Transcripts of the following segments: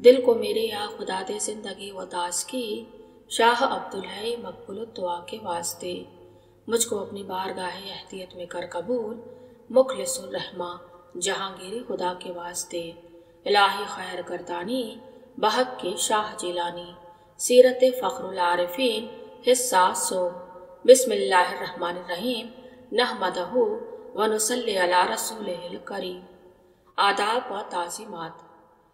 दिल को मेरे या खुदा दे जिंदगी व दास की, शाह अब्दुल है मकबूल दुआ के वास्ते। मुझको अपनी बारगाह अहदियत में कर कबूल, मुखलिसुर रहमा जहांगीरी खुदा के वास्ते। इलाही खैर गर्दानी बहक के शाह जिलानी, सीरत फ़ख्रुल आरिफीन हिस्सा सो। बिस्मिल्लाहिर्रहमानिर्रहीम नहमदहु व नुसल्ली अला रसूलिहिल करीम। आदाब व ताज़ीमात।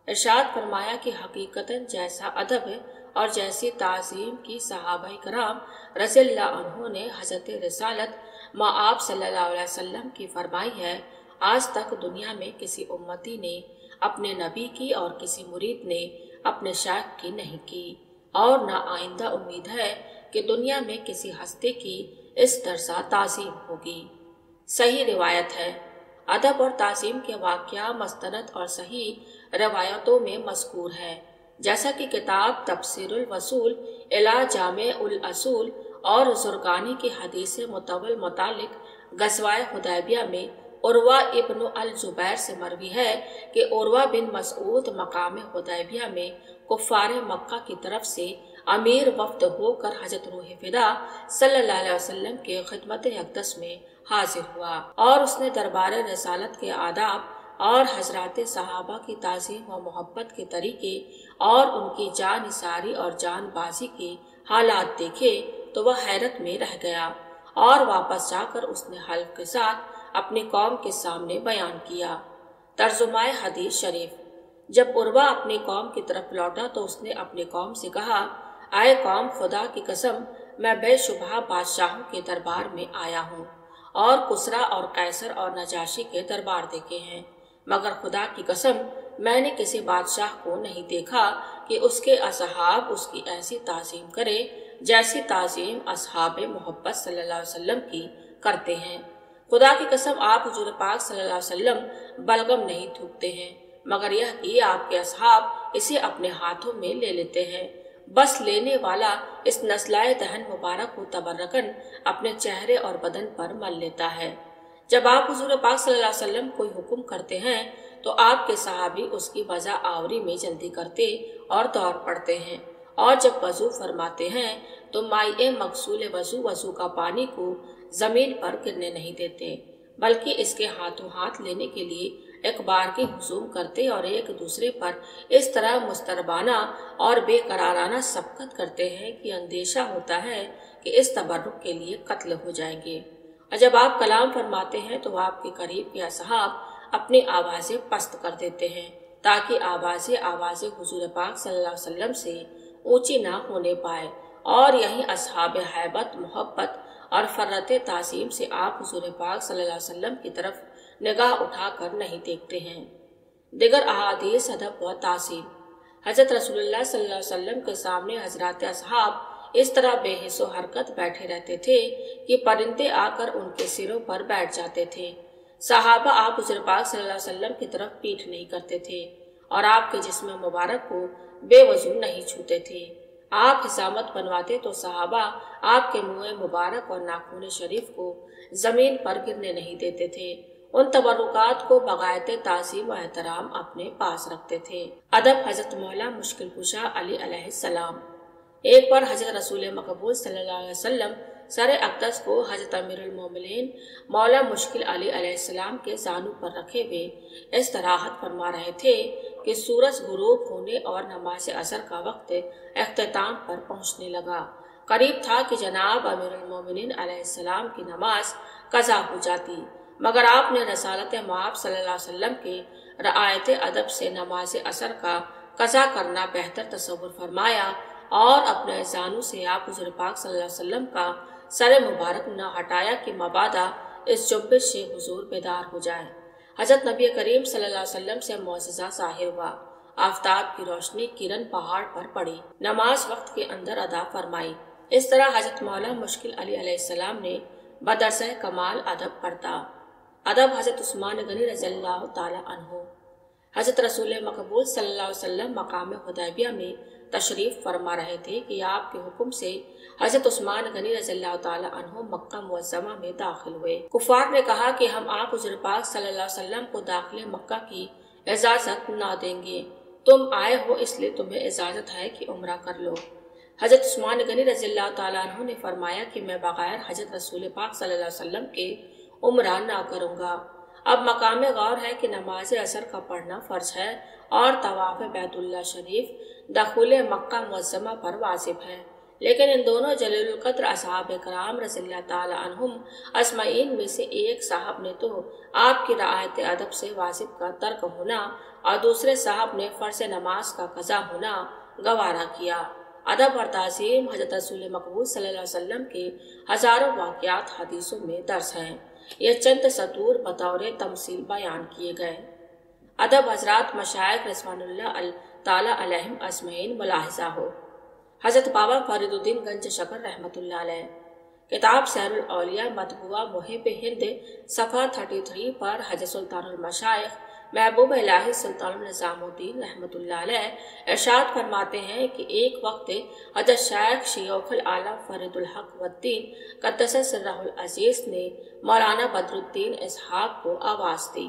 इरशाद फरमाया कि हकीकतन जैसा अदब और जैसी ताज़ीम की सहाबाए कराम रज़ियल्लाहु अन्हु ने हज़रत रिसालत आप सल्लल्लाहु अलैहि वसल्लम की फरमाई है, आज तक दुनिया में किसी उम्मती ने अपने नबी की और किसी मुरीद ने अपने शाइख की नहीं की, और न आइंदा उम्मीद है कि दुनिया में किसी हस्ती की इस तरसा ताज़ीम होगी। सही रिवायत है। अदब और ताज़ीम के वाक़या मस्तनद और सही रिवायतों में मज़कूर है, जैसा कि किताब तफसीरुल वसूल इला जामे उल असूल और ज़ुरक़ानी की हदीस मुतवल मुतालिक ग़ज़वाए हुदैबिया में उर्वा इब्न अल ज़ुबैर से मरवी है कि उर्वा बिन मसऊद मकाम हुदैबिया में कुफ़ार मक्का की तरफ से अमीर वफ़द होकर हज़रत रूह फ़िदा सल्लल्लाहु अलैहि वसल्लम के खिदमत अक़दस में हाजिर हुआ, और उसने दरबार रिसालत के आदाब और हजरात सहाबा की ताज़ीम व मोहब्बत के तरीके और उनकी जान निसारी और जानबाजी के हालात देखे तो वह हैरत में रह गया, और वापस जाकर उसने हल्फ के साथ अपनी कौम के सामने बयान किया। तर्जुमाए हदीस शरीफ। जब उर्वा अपनी कौम की तरफ लौटा तो उसने अपनी कौम से कहा, आए कौम, खुदा की कसम मैं बेशुबह बादशाहों के दरबार में आया हूँ और कुसरा और कैसर और नजाशी के दरबार देखे हैं, मगर खुदा की कसम मैंने किसी बादशाह को नहीं देखा कि उसके असहाब उसकी ऐसी ताज़ीम करे जैसी ताज़ीम असहाब मोहब्बत सल्लल्लाहु अलैहि वसल्लम की करते हैं। खुदा की कसम आप हुजूर पाक सल्लल्लाहु अलैहि वसल्लम बलगम नहीं थूकते हैं, मगर यह कि आपके असहाब इसे अपने हाथों में ले लेते हैं। बस लेने वाला इस नस्लाए दहन मुबारक को तबर्रकन अपने चेहरे और बदन पर मल लेता है। जब आप हुजूर पाक सल्लल्लाहु अलैहि वसल्लम कोई हुक्म करते हैं तो आपके सहाबी उसकी वज़ा आवरी में जल्दी करते और दौड़ पड़ते हैं, और जब वज़ू फरमाते हैं तो माए मगसूल वज़ू का पानी को जमीन पर गिरने नहीं देते, बल्कि इसके हाथों हाथ लेने के लिए एक बार की हुजूम करते और एक दूसरे पर इस तरह मुस्तरबाना और बेकराराना सबकत करते हैं कि अंदेशा होता है कि इस तबर्रुक के लिए कत्ल हो जाएंगे। और जब आप कलाम फरमाते हैं तो आपके करीब के असहाब अपनी आवाज़ें पस्त कर देते हैं ताकि आवाज़ें हुजूर पाक सल्लल्लाहु अलैहि वसल्लम से ऊंची ना होने पाए, और यही असहाब हैबत मोहब्बत और फर्रत ताज़ीम से आप हुजूर पाक सल्लल्लाहु अलैहि वसल्लम की तरफ निगाह उठाकर नहीं देखते हैं। दिगर अहादीस अदब व ताज़ीम। हज़रत रसूलुल्लाह सल्लल्लाहु अलैहि वसल्लम के सामने हजरात असहाब इस तरह बेहिसो हरकत बैठे रहते थे कि परिंदे आकर उनके सिरों पर बैठ जाते थे। सहाबा आप हुज़ूर पाक सल्लल्लाहु अलैहि वसल्लम की तरफ पीठ नहीं करते थे और आपके जिस्म मुबारक को बेवजू नहीं छूते थे। आप हिजामत बनवाते तो सहाबा आपके मुँह मुबारक और नाखून शरीफ को जमीन पर गिरने नहीं देते थे। उन तबरुकात को बगायत ताज़ीम व एहतराम अपने पास रखते थे। अदब। हजरत मौला मुश्किल कुशा अली अलैहिस्सलाम। एक बार हजरत रसूल मकबूल सल्लल्लाहु अलैहि वसल्लम सर अक़दस को हजरत अमीरुल मोमिनीन मौला मुश्किल अली अलैहिस्सलाम के जानू पर रखे हुए इस तराहत फरमा रहे थे कि सूरज गुरूब होने और नमाज असर का वक्त अख्ताम पर पहुँचने लगा। करीब था कि जनाब अमीरुल मोमिनीन अलैहिस्सलाम की नमाज कज़ा हो जाती, मगर आपने रसालत माब सल्लल्लाहु अलैहि वसल्लम के रआयत अदब से नमाज असर का कज़ा करना बेहतर तसव्वुर फरमाया और अपने जानू से आप हुज़ूर पाक सल्लल्लाहु अलैहि वसल्लम का सर मुबारक न हटाया कि मबादा इस जुब्बिश से हुजूर बेदार हो जाए। हजरत नबी करीम सल्लल्लाहु अलैहि वसल्लम से मौजज़ा ज़ाहिर हुआ। आफ्ताब की रोशनी किरण पहाड़ पर पड़ी, नमाज वक्त के अंदर अदा फरमाई। इस तरह हजरत मौला मुश्किल अली अलैहिस्सलाम ने बदरस कमाल अदब पढ़ता। अदब। हजरत उस्मान गनी रज़ियल्लाहु ताला अन्हु। हजरत रसूल मकबूल सल्लल्लाहु अलैहि वसल्लम मकाम हुदैबिया में तशरीफ फरमा रहे थे कि आपके हुक्म से हजरत उस्मान गनी रज़ियल्लाहु ताला अन्हु मक्का मुअज़्ज़मा में दाखिल हुए। कुफार ने कहा कि हम आप हुज़ूर पाक सल्लल्लाहु अलैहि वसल्लम को दाखिले मक्का की इजाजत न देंगे, तुम आए हो इसलिए तुम्हें इजाजत है कि उम्रा कर लो। हजरत उस्मान गनी रज़ी अल्लाह ताला अन्हु ने फरमाया कि मैं बगैर हजरत रसूल पाक सल्लल्लाहु अलैहि वसल्लम के उम्रा ना करूँगा। अब मकाम गौर है कि नमाज असर का पढ़ना फ़र्ज है और तवाफ़ बैतुल्लाह शरीफ दखुल मक्का मुअज़्ज़मा पर वाजिब है, लेकिन इन दोनों जलीलुल क़द्र असहाब कराम रज़ियल्लाहु ताला अन्हुम अजमईन में से एक साहब ने तो आपकी रआयत अदब से वाजिब का तर्क होना और दूसरे साहब ने फ़र्ज़ नमाज का कज़ा होना गवारा किया। अदब और ताज़ीम हज़रत रसूल मकबूल सल्लल्लाहु अलैहि वसल्लम के हज़ारों वाक़यात हदीसों में दर्ज हैं। ये चंद सतूर बतौर तमसील बयान किए गए। अदब हज़रात मशाइख रिज़वानुल्लाह ताला अलैहिम अजमईन मुलाहिज़ा हो। हज़रत बाबा फरीदुद्दीन गंज शकर रहमतुल्लाह अलैह किताब सैरुल औलिया मतबुआ मुहिब हिंद सफ़ा 33 पर हज़रत सुल्तानुल मशाइख महबूब इलाही सुल्तानुल निज़ामुद्दीन रहमतुल्लाह अलैह इरशाद फरमाते हैं कि एक वक्त हज़रत शाइख शैखुल आलम फरीदुल हक वद्दीन क़द्दस सिर्रहुल अज़ीज़ ने मौलाना बदरुद्दीन इसहाक को आवाज़ दी।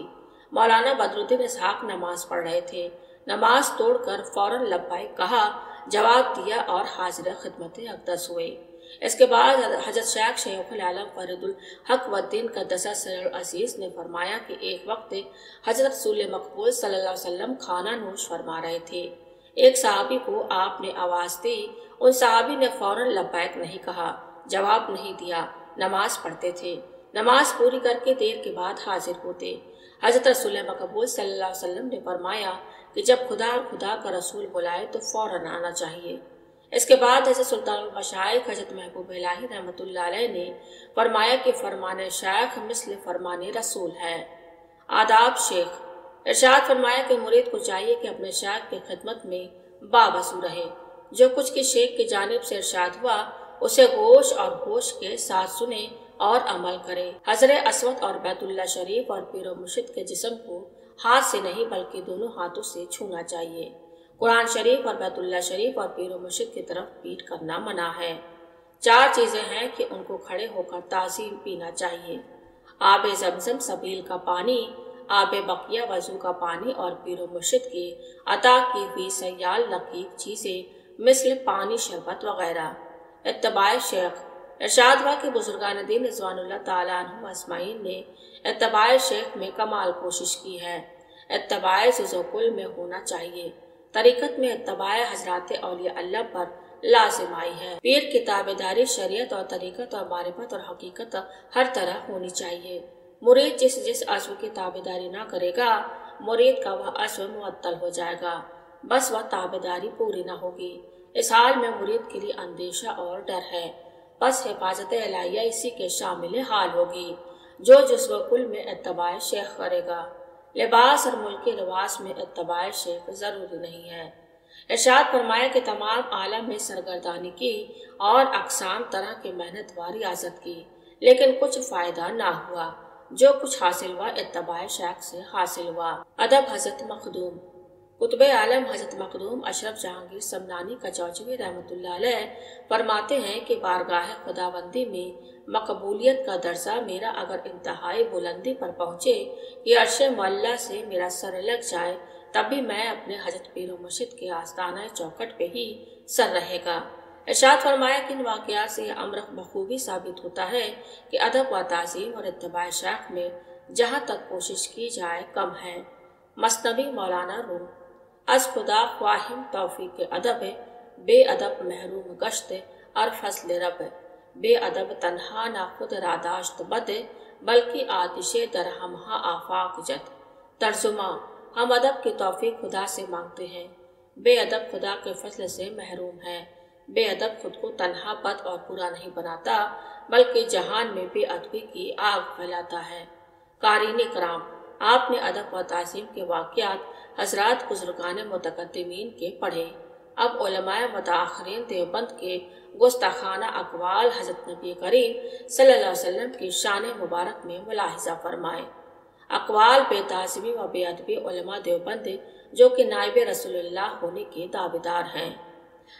मौलाना बदरुद्दीन इसहाक नमाज पढ़ रहे थे। नमाज तोड़कर फौरन लब्बाइक कहा, जवाब दिया और हाजिर खिदमत अक़दस हुए। इसके बाद हज़रत शाइख शैखुल आलम फरीदुल हक वद्दीन क़द्दस सिर्रुल अज़ीज़ ने फरमाया कि एक वक्त हज़रत रसूल मकबूल सल्लल्लाहु अलैहि वसल्लम खाना नोश फरमा रहे थे। एक सहाबी को आपने आवाज़ दी। उन सहाबी ने फौरन लब्बैक नहीं कहा, जवाब नहीं दिया, नमाज पढ़ते थे। नमाज पूरी करके देर के बाद हाजिर होते। हज़रत रसूल मकबूल सल्लल्लाहु अलैहि वसल्लम ने फरमाया कि जब खुदा का रसूल बुलाए तो फौरन आना चाहिए। इसके बाद हज़रत सुल्तानुल मशाइख हज़रत महबूब इलाही रहमतुल्लाह अलैह ने फरमाया कि फरमान शाइख मिस्ल फरमान रसूल है। आदाब शेख इरशाद फरमाया कि मुरीद को चाहिए कि अपने शाइख की खिदमत में बावजू रहे। जो कुछ की शेख की जानिब से इरशाद हुआ उसे गोश और होश के साथ सुने और अमल करे। हज़रत असवद और बैतुल्लाह शरीफ और पीर मुर्शिद के जिस्म को हाथ से नहीं बल्कि दोनों हाथों से छूना चाहिए। कुरान शरीफ और बैतुल्लाह शरीफ और पीर मुर्शिद की तरफ पीठ करना मना है। 4 चीज़ें हैं कि उनको खड़े होकर ताज़ीम पीना चाहिए। आब ज़मज़म सबील का पानी, आब बकिया वज़ू का पानी और पीर मुर्शिद की अता की हुई सयाल रकीक चीज़ें मिसल पानी शरबत वगैरह। इत्तबाए शेख इरशाद हुआ कि बुजुर्गान दीन रिज़वानुल्लाह ताला अन्हुम अजमईन ने इत्तबाए शेख में कमाल कोशिश की है। इत्तबाए जुज़ुकुल में होना चाहिए। तरीक़त में इत्तबाए हज़रात औलिया अल्लाह पर लाजिम आई है। पीर की ताबेदारी शरीयत और तरीक़त और मारिफत और हकीकत हर तरह होनी चाहिए। मुरीद जिस अज़्व की ताबेदारी ना करेगा, मुरीद का वह अज़्व मुअत्तल हो जाएगा, बस वह ताबेदारी पूरी ना होगी। इस हाल में मुरीद के लिए अंदेशा और डर है, बस हिफाजत इलाहिया इसी के शामिल हाल होगी। जो जुज़्व-कुल में इत्तबाए शेख करेगा, लिबास और मुल्की लिबास में इत्तबाए शेख ज़रूरी नहीं है। इरशाद फरमाया कि तमाम आलम में सरगर्दानी की और अक़साम तरह की मेहनत व रियाजत की, लेकिन कुछ फ़ायदा ना हुआ। जो कुछ हासिल हुआ इत्तबाए शेख से हासिल हुआ। अदब हज़रत मखदूम कुतुब आलम हज़रत मखदूम अशरफ जहांगीर समनानी कचौचवी रहमतुल्लाह अलैह फरमाते हैं कि बारगाह खुदाबंदी में मकबूलियत का दर्जा मेरा अगर इंतहाई बुलंदी पर पहुँचे कि अर्श मौला से मेरा सर लग जाए, तब भी मैं अपने हजरत पीर मुर्शिद के आस्ताना चौखट पे ही सर रहेगा। इरशाद फरमाया कि इन वाक़यात से यह अमर बखूबी साबित होता है कि अदब व ताज़ीम और इत्तबाए शेख में जहाँ तक कोशिश की जाए कम है। मसनवी मौलाना रूम अज खुदा ख्वाहिम तौफीक के अदब बेअदब महरूम गश्त और फजल रब बेअदब तन्हा ना खुद रादाश्त बद बल्कि आतिश दरहमहा आफाक जद। तर्जुमा हम अदब की तौफीक खुदा से मांगते हैं, बेअदब खुदा के फजल से महरूम है। बेअदब खुद को तन्हा बद और बुरा नहीं बनाता, बल्कि जहान में बेअदबी की आग फैलाता है। क़ारीन इकराम आपने अदब व ताज़ीम के वाक़यात हज़रात बुज़ुर्गान मुतक़द्दिमीन के पढ़े। अब उलमाए मुताअख़िरीन देवबंद के गुस्ताखाना अक़वाल हज़रत नबी करीम सल्लल्लाहु अलैहि वसल्लम की शान मुबारक में मुलाहिज़ा फरमाए। अक़वाल बेताज़ीमी व बेअदबी उलमा देवबंद जो कि नाइब रसूलुल्लाह होने के दावेदार हैं।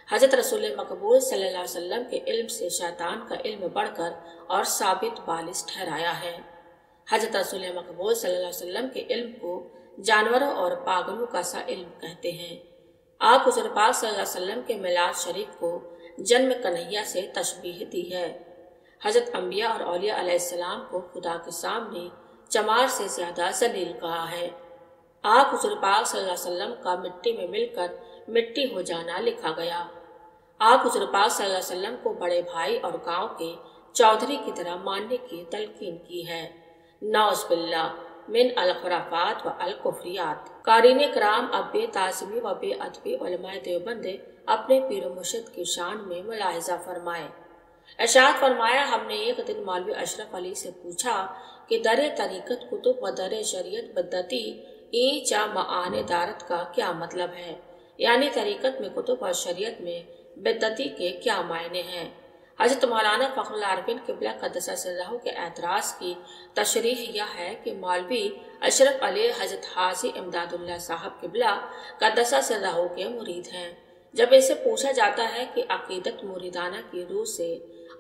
हज़रत रसूल मकबूल सल्लल्लाहु अलैहि वसल्लम के इल्म से शैतान का इल्म बढ़कर और साबित बालिस ठहराया है। हज़रत रसूल मकबूल सल्लल्लाहु अलैहि वसल्लम के इल्म को जानवरों और पागलों का सा इल्म कहते हैं। आप हुज़ूर पाक सल्लल्लाहु अलैहि वसल्लम के मिलाद शरीफ को जन्म कन्हैया से तशबीह दी है। हजरत अंबिया और औलिया अलैहिस्सलाम को खुदा के सामने चमार से ज्यादा जलील कहा है। आप हुज़ूर पाक सल्लल्लाहु अलैहि वसल्लम का मिट्टी में मिलकर मिट्टी हो जाना लिखा गया। आप हुज़ूर पाक सल्लल्लाहु अलैहि वसल्लम को बड़े भाई और गांव के चौधरी की तरह मानने की तलकीन की है। नौज़ बिल्लाह मिन अल खुराफात व अल कुफरियात। कारीन कराम अब्बे ताज़मी व बे अदबी उलमाए देवबंद अपने पीर मुर्शिद की शान में मुलाहिजा फरमाए। इरशाद फरमाया, हमने एक दिन मौलवी अशरफ अली से पूछा कि दरे तरीकत कुतुब व दरे शरीयत बद्दती ई चा माने दारत का क्या मतलब है, यानी तरीकत में कुतुब और शरीयत में बिद्दती के क्या मायने हैं। हजरत मौलाना फखरुल आरिफीन क़िबला क़द्दसा सिर्रहू के एतराज़ की तशरीह यह है कि मौलवी अशरफ अली हजरत हाजी इमदादुल्लाह साहब क़िबला क़द्दसा सिर्रहू के मुरीद हैं। जब इनसे पूछा जाता है कि अकीदत मुरीदाना की रूह से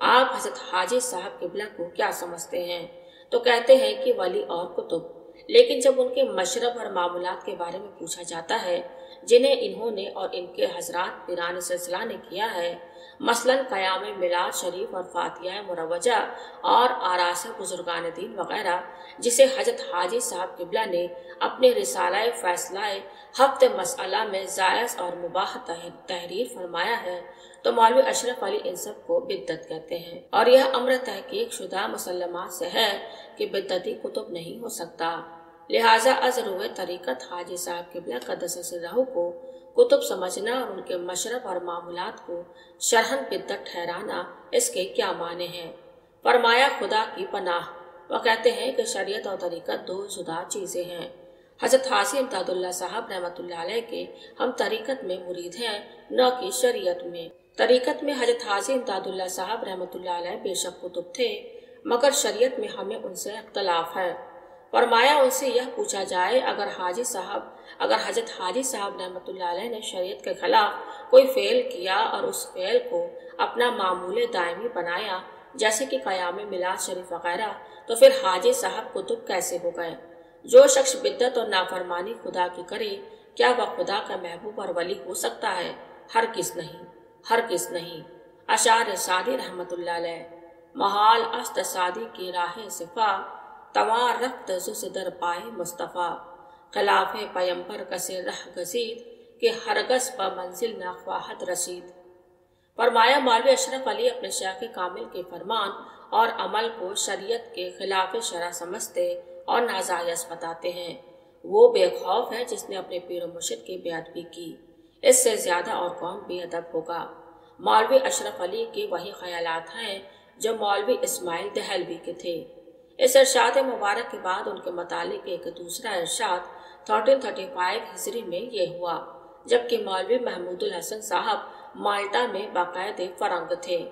आप हजरत हाजी साहब क़िबला को क्या समझते हैं, तो कहते हैं कि वली और कुतुब। लेकिन जब उनके मशरब और मामूलात के बारे में पूछा जाता है जिन्हें इन्होंने और इनके हजरात पीरान सिलसिला ने किया है, मसलन क़याम मिलाद शरीफ और फातिहा मुरवजा और आरास बुजुर्गान दीन वगैरह, जिसे हजरत हाजी साहब क़िबला ने अपने रिसाला फैसलाए हफ्ते मसअला में जायज़ और मुबाह तहरीर फरमाया है, तो मौलवी अशरफ अली इन सब को बिद्दत कहते हैं। और यह अम्र तहकीक शुदा मुसल्लमात से है कि बिद्दती कुतुब नहीं हो सकता। लिहाजा अज़रुए तरीक़त हाजी साहब क़िबला क़द्दसा सिर्रहू को कुतुब समझना और उनके मशरब और मामूलात को शरहन बिद्दत ठहराना, इसके क्या माने हैं। फरमाया, खुदा की पनाह। वह कहते हैं कि शरीयत और तरीक़त दो जुदा चीज़ें हैं। हजरत हाजी इमदादुल्लाह साहब रहमतुल्लाह अलैह के हम तरीक़त में मुरीद हैं, न कि शरीयत में। तरीक़त में हजरत हाजी इमदादुल्लाह साहब रहमतुल्लाह अलैह बेशक कुतुब थे, मगर शरीयत में हमें उनसे इख्तलाफ है। फरमाया, उनसे यह पूछा जाए, अगर हजरत हाजी साहब रहमतुल्लाह अलैह ने शरीयत के खिलाफ कोई फ़ेल किया और उस फ़ेल को अपना मामूल दायमी बनाया, जैसे कि क़याम मिलाद शरीफ वगैरह, तो फिर हाजी साहब कुतुब कैसे हो गए। जो शख्स बिद्दत और नाफरमानी खुदा की करे, क्या वह खुदा का महबूब और वली हो सकता है? हरगिज़ नहीं, हरगिज़ नहीं। अशार सादी रहमतुल्लाह अलैह। महाल अस्त सादी की राह सिफा, तवार रफ्त जुस दर पाए मुस्तफ़ा, खिलाफ पैम्बर कसे रह गजीद के हरगस प मंजिल न ख्वाहत रसीद। फरमाया, मौलवी अशरफ अली अपने शेख कामिल के फरमान और अमल को शरीयत के खिलाफ शरअ समझते और नाजायज़ बताते हैं। वो बेखौफ है जिसने अपने पीर मुर्शिद की बेअदबी की, इससे ज्यादा और कौन बेअदब होगा। मौलवी अशरफ अली के वही ख्यालात हैं जो मौलवी इस्माइल दहलवी के थे। इस इरशाद मुबारक के बाद उनके मुतालिक एक दूसरा इरशाद 1335 हिजरी में ये हुआ, जबकि मौलवी महमूदुल हसन साहब माल्टा में बाकायदे फरंग थे।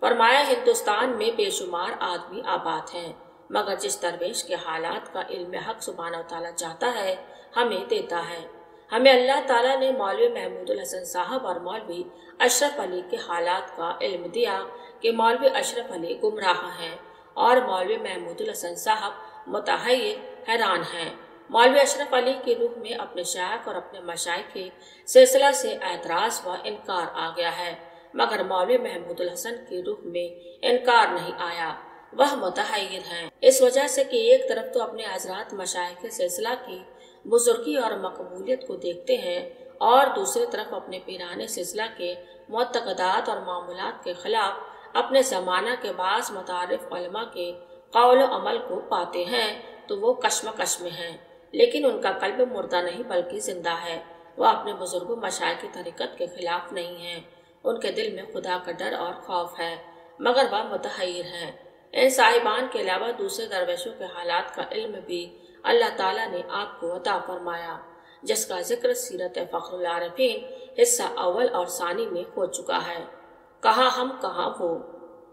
फरमाया, हिंदुस्तान में बेशुमार आदमी आबाद हैं, मगर जिस दरवेश के हालात का इल्म हक सुब्हानहू तआला चाहता है हमें देता है। हमें अल्लाह ताला ने मौलवी महमूदुल हसन साहब और मौलवी अशरफ अली के हालात का इल्म दिया कि मौलवी अशरफ अली गुमराह हैं और मौलवी महमूदुल हसन साहब मुतहय्यर हैरान हैं। मौलवी अशरफ अली की रूह में अपने शायख और अपने मशाइख के सिलसिला से एतराज़ व इनकार आ गया है, मगर मौलवी महमूदुल हसन की रूह में इनकार नहीं आया, वह मुतहय्यर हैं। इस वजह से कि एक तरफ तो अपने हजरात मशाइख के सिलसिला की बुजुर्गी और मकबूलियत को देखते हैं और दूसरी तरफ अपने पीराने सिलसिला के मुतक़दात और मामूलात के खिलाफ अपने ज़माना के बाज़ मुतारिफ उलमा के कौल अमल को पाते हैं, तो वो कश्मकश में हैं। लेकिन उनका कल्ब मुर्दा नहीं बल्कि जिंदा है। वह अपने बुजुर्गों मशाइख की तरीक़त के खिलाफ नहीं हैं। उनके दिल में खुदा का डर और खौफ है, मगर वह मुतहय्यर हैं। इन साहिबान के अलावा दूसरे दरवेशों के हालात का इल्म भी अल्लाह ताला ने आपको अता फरमाया, जिसका जिक्र सीरत फ़खरुल आरिफीन हिस्सा अव्वल और सानी में हो चुका है। कहाँ हम कहाँ वो।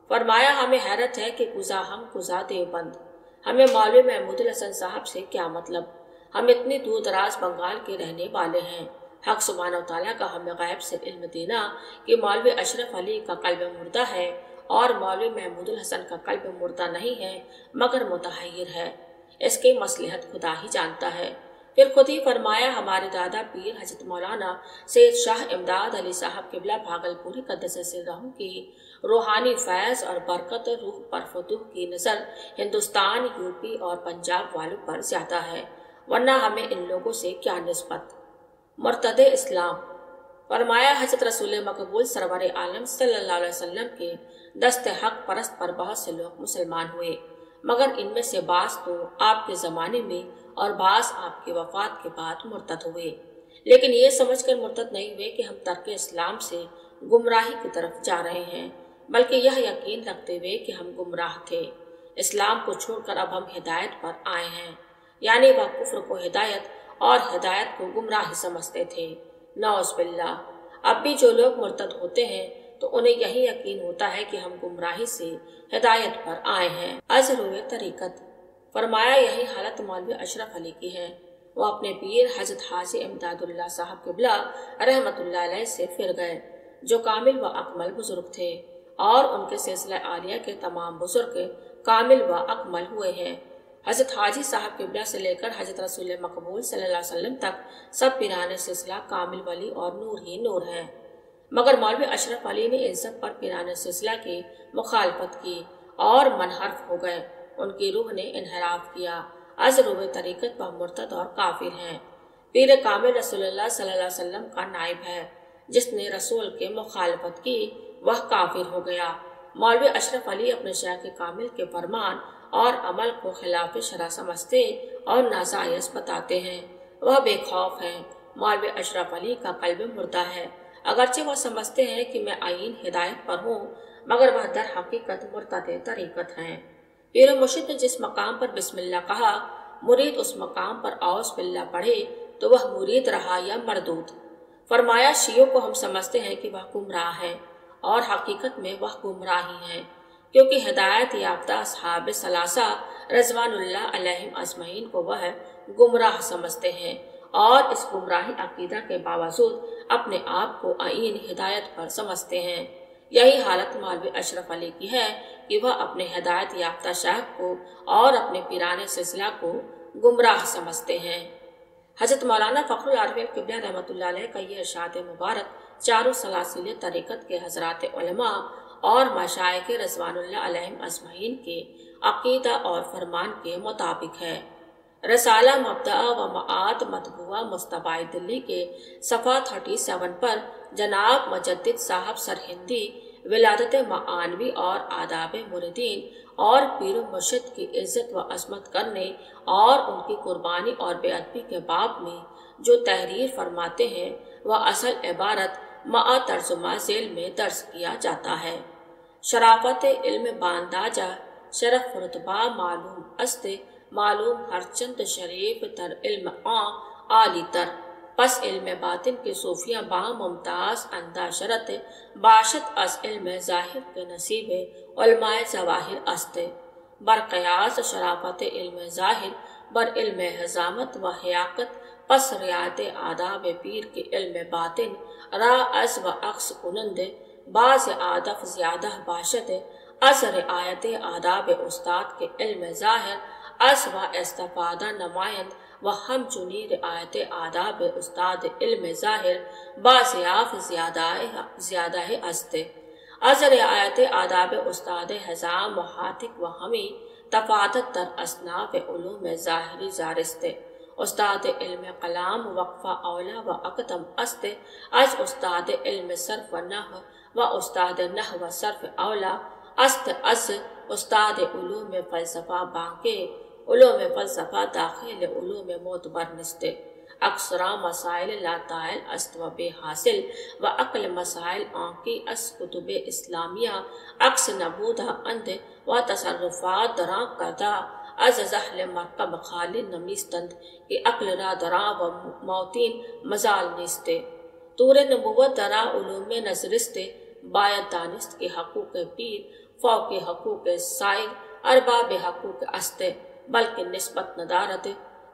फरमाया, हमें हैरत है कि कुजा हम कुजा देवबंद, हमें मौलवी महमूदुल हसन साहब से क्या मतलब। हम इतनी दूर दराज बंगाल के रहने वाले हैं। हक सुब्हानहू तआला का हमें गैब से इल्म देना कि मौलवी अशरफ अली का कल्ब मुर्दा है और मौलवी महमूदुल हसन का कल्ब मुर्दा नहीं है, मगर मुतहय्यर है, इसकी मसलहत खुदा ही जानता है। پھر خود ہی فرمایا ہمارے دادا پیر حضرت مولانا سید شاہ امداد علی صاحب قبلہ بھاگلپوری قدس سرہ کی روحانی فیض اور برکت روح پر فتوح کی نظر ہندوستان، یوپی اور پنجاب والوں پر زیادہ ہے، ورنہ ہمیں ان لوگوں سے کیا نسبت۔ مرتد اسلام فرمایا حضرت رسول مقبول سرور عالم صلی اللہ علیہ وسلم کے دست حق پرست پر بہت سے لوگ مسلمان ہوئے، مگر ان میں سے بعض تو آپ کے زمانے میں اور بعض آپ کی وفات کے بعد مرتد ہوئے، لیکن یہ سمجھ کر مرتد نہیں ہوئے کہ ہم ترک اسلام سے گمراہی کی طرف جا رہے ہیں، بلکہ یہ یقین رکھتے ہوئے کہ ہم گمراہ تھے، اسلام کو چھوڑ کر اب ہم ہدایت پر آئے ہیں، یعنی وہ کفر کو ہدایت اور ہدایت کو گمراہی سمجھتے تھے۔ نعوذ باللہ، اب بھی جو لوگ مرتد ہوتے ہیں تو انہیں یہی یقین ہوتا ہے کہ ہم گمراہی سے ہدایت پر آئے ہیں۔ ازروِ طریقت فرمایا یہی حالت مولوی اشرف علی کی ہے، وہ اپنے پیر حضرت حاجی امداد اللہ صاحب قبلہ رحمت اللہ علیہ سے پھر گئے، جو کامل و اکمل بزرگ تھے، اور ان کے سلسلہ عالیہ کے تمام بزرگ کامل و اکمل ہوئے ہیں۔ حضرت حاجی صاحب قبلہ سے لے کر حضرت رسول مقبول صلی اللہ علیہ وسلم تک سب پیران سلسلہ کامل ولی اور نور ہی نور ہے، مگر مولوی اشرف علی نے ان سب پر پیران سلسلہ کی مخالفت کی اور منحرف ہو گئے، ان کی روح نے انحراف کیا، ازروِ طریقت و مرتد اور کافر ہیں۔ پیر کامل رسول اللہ صلی اللہ علیہ وسلم کا نائب ہے، جس نے رسول کے مخالفت کی وہ کافر ہو گیا۔ مولوی اشرف علی اپنے شیخ کامل کے فرمان اور عمل کو خلاف شرع سمجھتے اور ناجائز بتاتے ہیں، وہ بے خوف ہیں۔ مولوی اشرف علی کا قلب مردہ ہے، اگرچہ وہ سمجھتے ہیں کہ میں عین ہدایت پر ہوں، مگر وہ در حقیقت مرتد طریقت ہیں۔ پیر و مرشد نے جس مقام پر بسم اللہ کہا، مرید اس مقام پر اعوذ باللہ پڑھے تو وہ مرید رہا یا مردود۔ فرمایا شیعوں کو ہم سمجھتے ہیں کہ وہ گمراہ ہیں، اور حقیقت میں وہ گمراہ ہی ہیں، کیونکہ ہدایت یافتہ اصحاب ثلاثہ رضوان اللہ علیہم اجمعین کو وہ گمراہ سمجھتے ہیں، اور اس گمراہی عقیدہ کے باوجود اپنے آپ کو عین ہدایت پر سمجھتے ہیں۔ یہی حالت مولوی اشرف علی کی ہے کہ وہ اپنے ہدایت یافتہ شیخ کو اور اپنے پیران سلسلہ کو گمراہ سمجھتے ہیں۔ حضرت مولانا فخر العارفین قبلہ رحمۃ اللہ علیہ کا یہ ارشاد مبارک چاروں سلاسل طریقت کے حضرات علماء اور مشائخ رضوان اللہ علیہم اجمعین کے عقیدہ اور فرمان کے مطابق ہے۔ رسالہ مبدأ و معاد مطبوعہ مصطبہ دلی کے صفحہ 37 پر جناب مجدد صاحب سرہندی ولادت معانوی اور آداب مریدین اور پیر و مرشد کی عزت و عظمت کرنے اور ان کی قربانی اور بے ادبی کے باب میں جو تحریر فرماتے ہیں، وہ اصل عبارت مع ترجمہ ذیل میں درج کیا جاتا ہے۔ شرافت علم بانداجہ شرف رتبہ معلوم است، معلوم ہر چند شریف تر علم عالی تر، پس علم باطن کے صوفیہ با ممتاز اندہ شرط باشد از علم ظاہر کے نصیب علماء ظواہر است، برقیاس شرافت علم ظاہر بر علم حزامت و حیاقت، پس رعایت آداب پیر کے علم باطن را از و عکس کنند بعض آداب زیادہ باشد از رعایت آداب استاد کے علم ظاہر از و استفادہ نمائند و ہم چنی رعایت آداب استاد علم ظاہر باضیاف زیادہ است، از رعایت آداب استاد حزام و حاتق و ہمیں تفادت در اصناف علوم ظاہری زارست، استاد علم کلام وقفہ اولا و اقدم است، از استاد علم صرف و نحو و استاد نحو و صرف اولا است، از استاد علوم فلسفہ بانکے علوم فلسفہ داخل علوم معتبر نست، اکثرا مسائل لا طائل است و بے حاصل و عقل مسائل آنکی از کتب اسلامیہ عکس نبودہ اند و تصرفات دراں کردہ از زحل مرکب خالی نمیستند کہ عقل را درا و موتین مزال نیست، طور نبوت درا علوم نظرست، باید دانست کے حقوق پیر فوق حقوق سائر ارباب حقوق است، بلکہ نسبت ندارد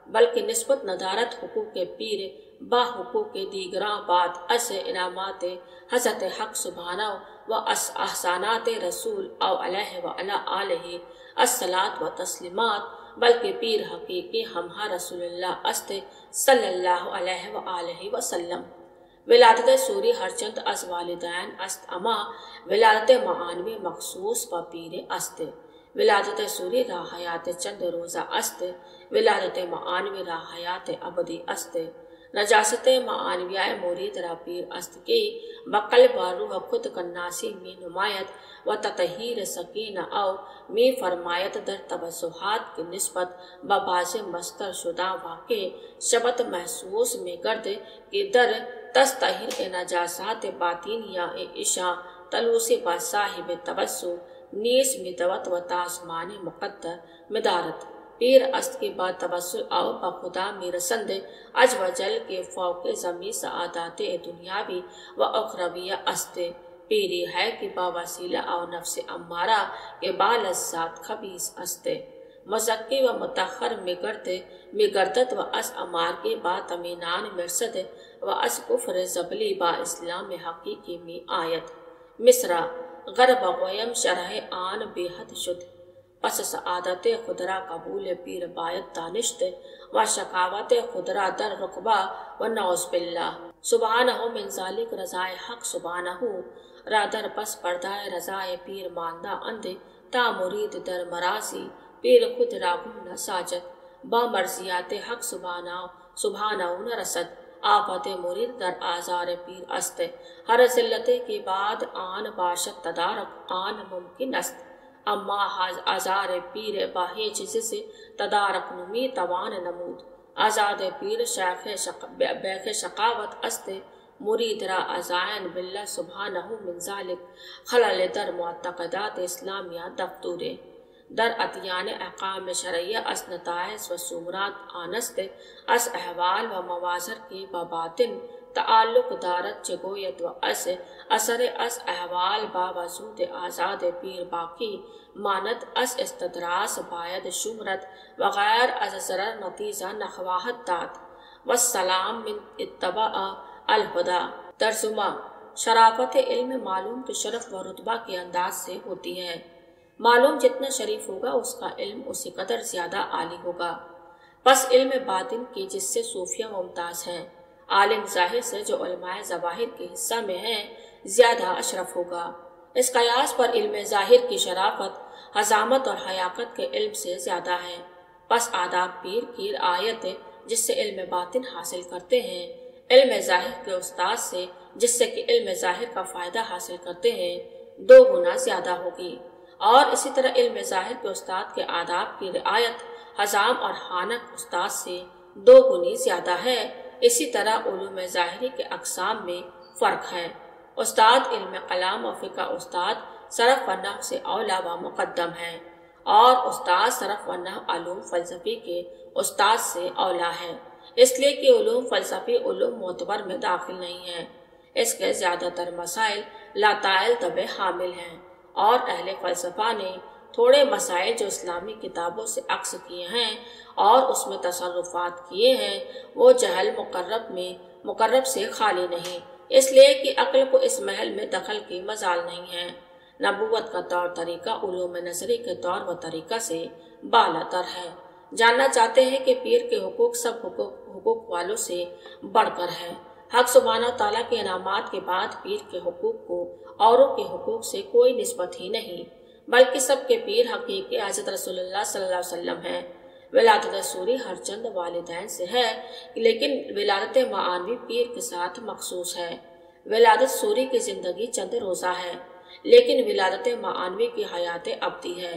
बल्कि निस्बत नदारत हुकूक पीर बा हुकूक दीगरां बात अस इनामात हज़रत हक सुबहाना व अहसानात रसूल अलैहि व अला आलिहि अस्सलात व तस्लीमात, बल्कि पीर हकीकी हमहा रसूलुल्लाह अस्त सल्लल्लाहु अलैहि व आलिहि वसल्लम। विलादत सूरी हरचंद अस वालिदैन अस्त अमा विलादत मानवी मखसूस व पीर अस्त। विलादत सूरी राहयात चंद रोज़ा अस्त, विलादत मानवी राहयात अबदी अस्त। नजासत मानविया मुरीद रा पीर अस्त की बकल बारू व खुद कन्नासी में नुमायत व ततहीर सकीन औ में फरमायत दर तबसुहात की निस्बत बबाज मस्तर शुदा वाक़े शबत महसूस में गर्द के दर तस्तहिर नजासात बातिन या इशा तलूसी बा साहिब तबस्सु नीस मिदवत व तासमान मुक़द्दर मिदारत। पीर अस्त के बाद तबस्सुल आओ बखुदा मेरसंद अज वजल के फौके ज़मी सआदात दुनियावी व उखरविया अस्त। पीरी है कि बावसीला और नफ्स अम्मारा के बालज़्ज़ात खबीस अस्त। मज़क्की व मुतखर मिगरदत व अस अमार के बा तमीनान मिरसद व अस कुफ्र ज़बली बा इस्लाम हकीकी में आयत। मिस्रा गरब गोयम शरह आन बेहद शुद्ध पस सआदत खुदरा कबूल पीर बायत दानिश्त व शकावत खुदरा दर रुकबा व नौज़ बिल्लाह। सुबहानहु मिन ज़ालिक रज़ाए हक सुबहानहु रादर पस पर्दाए रज़ाए पीर मांदा अंधे ता मुरीद दर मराजी पीर खुद रागुम न साजत बा मर्जियात हक सुबहानहु न रसद। आफत मुरीद दर आज़ार पीर अस्त, हर ज़िल्लते के बाद आन बाशत तदारक आन मुमकिन अस्त। अम्मा आज़ार पीर बाहेज जिसे तदारक नुमी तवान नमूद। आज़ाद पीर बैख शकावत अस्त, मुरीद रा अज़ायन बिल्ला सुबहानहु मिन ज़ालिक खलल दर मुअतक़दात इस्लामिया दफ्तूरे दर अतियान अहकाम शरइया अस नताइज व सुमरात आनस्त अस अहवाल व मवाज़र के बबातिन ताल्लुक दारत जगोयत व अस असर अस अहवाल बावजूद आज़ाद पीर बाकी मानत अस इस्तदरास बायद शुमरत वगैर अस ज़रर नतीजा नखवाहत दात वस्सलाम मिन इत्तबा अल-हुदा। तर्जुमा शराफत इल्म मालूम के शरफ व रुतबा के अंदाज से होती है। मालूम जितना शरीफ होगा उसका इल्म उसी कदर ज्यादा आली होगा। बस इल्म बातिन की जिससे सूफिया मुमताज हैं, आलिम जाहिर से जो उलमाए ज़वाहिर के हिस्सा में है ज्यादा अशरफ होगा। इस कयास पर इल्म जाहिर की शराफत हजामत और हयाकत के इल्म से ज्यादा है। बस आदाब पीर की आयत जिससे इल्म बातिन हासिल करते हैं, इल्म जाहिर के उस्ताद से जिससे कि इल्म जाहिर का फ़ायदा हासिल करते हैं 2 गुना ज्यादा होगी। और इसी तरह इल्म जाहिर के उस्ताद के आदाब की रिआयत हजाम और हानक उस्ताद से 2 गुनी ज्यादा है। इसी तरह उलूम ज़ाहिरी के अक़साम में फ़र्क है। उस्ताद इल्म कलाम और फ़िक़्ह उस्ताद सरफ़ व नहव से औला व मुक़द्दम है और उस्ताद सरफ़ व नहव उलूम फ़लसफ़ी के उस्ताद से औला है, इसलिए कि उलूम फ़लसफ़ी उलूम मोतबर में दाखिल नहीं है। इसके ज़्यादातर मसाइल लाताइल तबे हामिल हैं और अहले फ़लसफ़ा ने थोड़े मसाइल जो इस्लामी किताबों से अक्स किए हैं और उसमें तसर्रुफ़ात किए हैं वो जहल मुकर्रब से खाली नहीं, इसलिए कि अक्ल को इस महल में दखल की मजाल नहीं है। नबूवत का तौर तरीका उलूम नज़री के तौर व तरीका से बालातर है। जानना चाहते हैं कि पीर के हुकूक सब हुकूक वालों से बढ़कर है। हक सुब्हानहू तआला के इनामात के बाद पीर के हुकूक को औरों के हुकूक से कोई निस्बत ही नहीं, बल्कि सबके पीर हकीकी हज़रत रसूलुल्लाह सल्लल्लाहु अलैहि वसल्लम है। विलादत सूरी हर चंद वालिदैन से है, लेकिन विलादत मानवी पीर के साथ मखसूस है। विलादत सूरी की जिंदगी चंद रोज़ा है, लेकिन विलादत मानवी की हयात अब्दी है।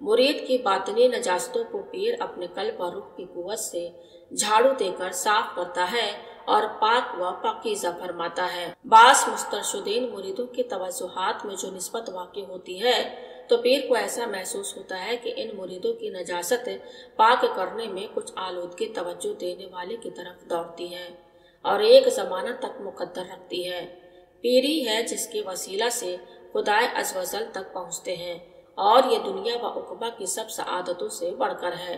मुरीद की बातनी नजास्तों को पीर अपने कल्ब और रूह की कुव्वत से झाड़ू देकर साफ करता है और पाक व पाकीज़ा फरमाता है। बास मुस्तरशुदीन मुरीदों की तवज्जुहात में जो निस्बत वाक़ई होती है तो पीर को ऐसा महसूस होता है कि इन मुरीदों की नजासत पाक करने में कुछ आलूदगी तवज्जो देने वाले की तरफ दौड़ती है और एक ज़माना तक मुकद्दर रखती है। पीरी है जिसके वसीला से खुदाए अज़वजल तक पहुँचते हैं और ये दुनिया व उक़बा की सब सआदतों से बढ़कर है।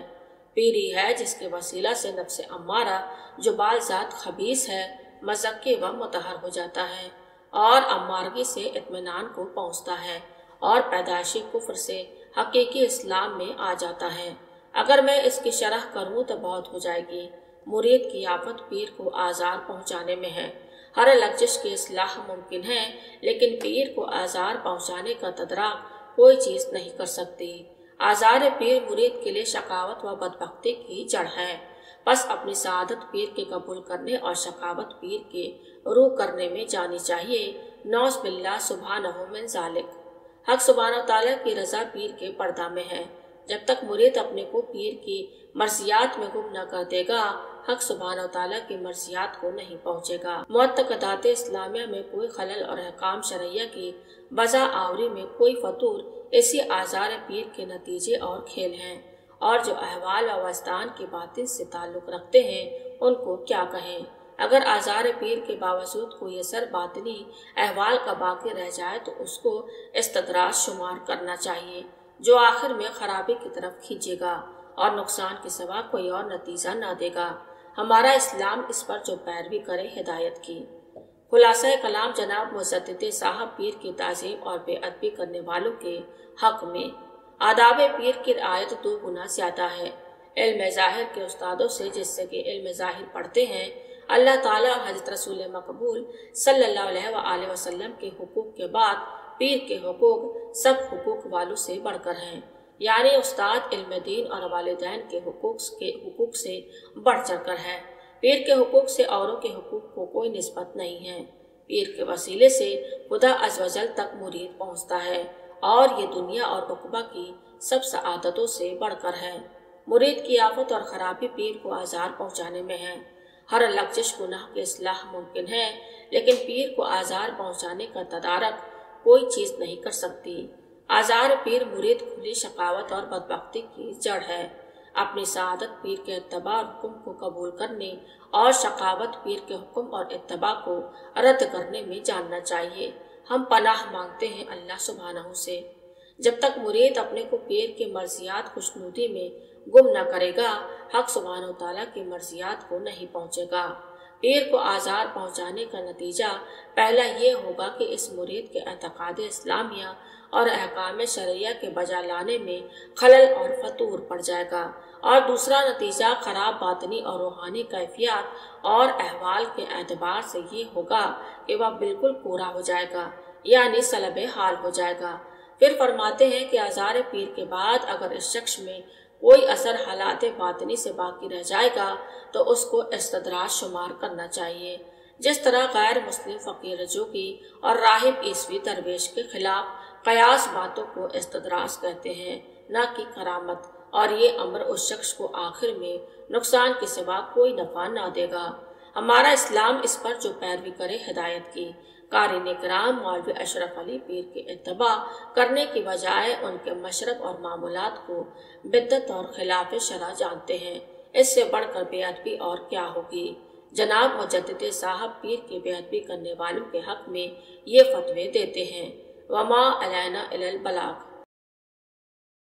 پیری ہے جس کے وسیلہ سے نفس امارہ جو بالذات خبیث ہے مزکی و مطہر ہو جاتا ہے اور امارگی سے اطمینان کو پہنچتا ہے اور پیدائشی کفر سے حقیقی اسلام میں آ جاتا ہے۔ اگر میں اس کی شرح کروں تو بہت ہو جائے گی۔ مرید کی آفت پیر کو آزار پہنچانے میں ہے۔ ہر لغزش کی اصلاح ممکن ہے لیکن پیر کو آزار پہنچانے کا تدراک کوئی چیز نہیں کر سکتی۔ آزار پیر مرید کے لیے شقاوت و بدبختی کی جڑ ہے۔ بس اپنی سعادت پیر کے قبول کرنے اور شقاوت پیر کے روح کرنے میں جانی چاہیے۔ نعوذ باللہ سبحانہ من ذالک۔ حق سبحانہ تعالیٰ کی رضا پیر کے پردہ میں ہے۔ جب تک مرید اپنے کو پیر کی مرضیات میں گم نہ کر دے گا حق سبحانہ تعالیٰ کی مرضیات کو نہیں پہنچے گا۔ معتقدات اسلامیہ میں کوئی خلل اور احکام شرعیہ کی بجا آوری میں کوئی فطور اسی آزار پیر کے نتیجے اور کھیل ہیں، اور جو احوال و وجدان کے باطن سے تعلق رکھتے ہیں ان کو کیا کہیں۔ اگر آزار پیر کے باوجود کوئی اثر باطنی احوال کا باقی رہ جائے تو اس کو استدراج شمار کرنا چاہیے جو آخر میں خرابی کی طرف کھینچے گا اور نقصان کے سوا کوئی اور نتیجہ نہ دے گا۔ ہمارا اسلام اس پر جو پیروی کرے ہدایت کی۔ خلاصہ کلام جناب مجدد صاحب پیر کی تعظیم اور بے ادبی کرنے والوں کے حق میں آداب پیر کی رعایت 2 گنا زیادہ ہے۔ علم ظاہر کے استادوں سے جس سے کہ علم ظاہر پڑھتے ہیں اللہ تعالیٰ اور حضرت رسول مقبول صلی اللہ علیہ وآلہ وسلم کے حقوق کے بعد پیر کے حقوق سب حقوق والوں سے بڑھ کر ہیں، یعنی استاد علم دین اور والدین کے حقوق سے بڑھ چڑھ کر ہے۔ پیر کے حقوق سے اوروں کے حقوق کو کوئی نسبت نہیں ہے۔ پیر کے وسیلے سے خدا عز و جل تک مرید پہنچتا ہے اور یہ دنیا اور عقبہ کی سب سعادتوں سے بڑھ کر ہے۔ مرید کی آفت اور خرابی پیر کو آزار پہنچانے میں ہے۔ ہر لغزش گناہ کی اصلاح ممکن ہے لیکن پیر کو آزار پہنچانے کا تدارک کوئی چیز نہیں کر سکتی۔ آزار پیر مرید کھلی شقاوت اور بدبختی کی جڑ ہے۔ اپنی سعادت پیر کے اتباع اور حکم کو قبول کرنے اور شقاوت پیر کے حکم اور اتباع کو رد کرنے میں جاننا چاہیے۔ ہم پناہ مانگتے ہیں اللہ سبحانہ سے۔ جب تک مرید اپنے کو پیر کے مرضیات خوشنودی میں گم نہ کرے گا حق سبحانہ تعالیٰ کی مرضیات کو نہیں پہنچے گا۔ پیر کو آزار پہنچانے کا نتیجہ پہلا یہ ہوگا کہ اس مرید کے اعتقاد اسلامیہ اور احکام شرعیہ کے بجا لانے میں خلل اور فطور پڑ جائے گا، اور دوسرا نتیجہ خراب باطنی اور روحانی کیفیات اور احوال کے اعتبار سے یہ ہوگا کہ وہ بالکل پورا ہو جائے گا، یعنی سلب حال ہو جائے گا۔ پھر فرماتے ہیں کہ آزار پیر کے بعد اگر اس شخص میں کوئی اثر حالات باطنی سے باقی رہ جائے گا تو اس کو استدراج شمار کرنا چاہیے۔ جس طرح غیر مسلم فقیر رجوعی اور راہب عیسوی درویش کے خلاف قیاس باتوں کو استدراج کہتے ہیں نہ کہ کرامت، اور یہ امر اس شخص کو آخر میں نقصان کے سوا کوئی نفع نہ دے گا۔ ہمارا اسلام اس پر جو پیروی کرے ہدایت کی۔ قارئین کرام مولوی اشرف علی پیر کے اتباع کرنے کی بجائے ان کے مشرب اور معمولات کو بدعت اور خلاف شرع جانتے ہیں، اس سے بڑھ کر بے ادبی اور کیا ہوگی۔ جناب مجدد صاحب پیر کی بے ادبی کرنے والوں کے حق میں یہ فتوے دیتے ہیں۔ وما علینا الا البلاغ۔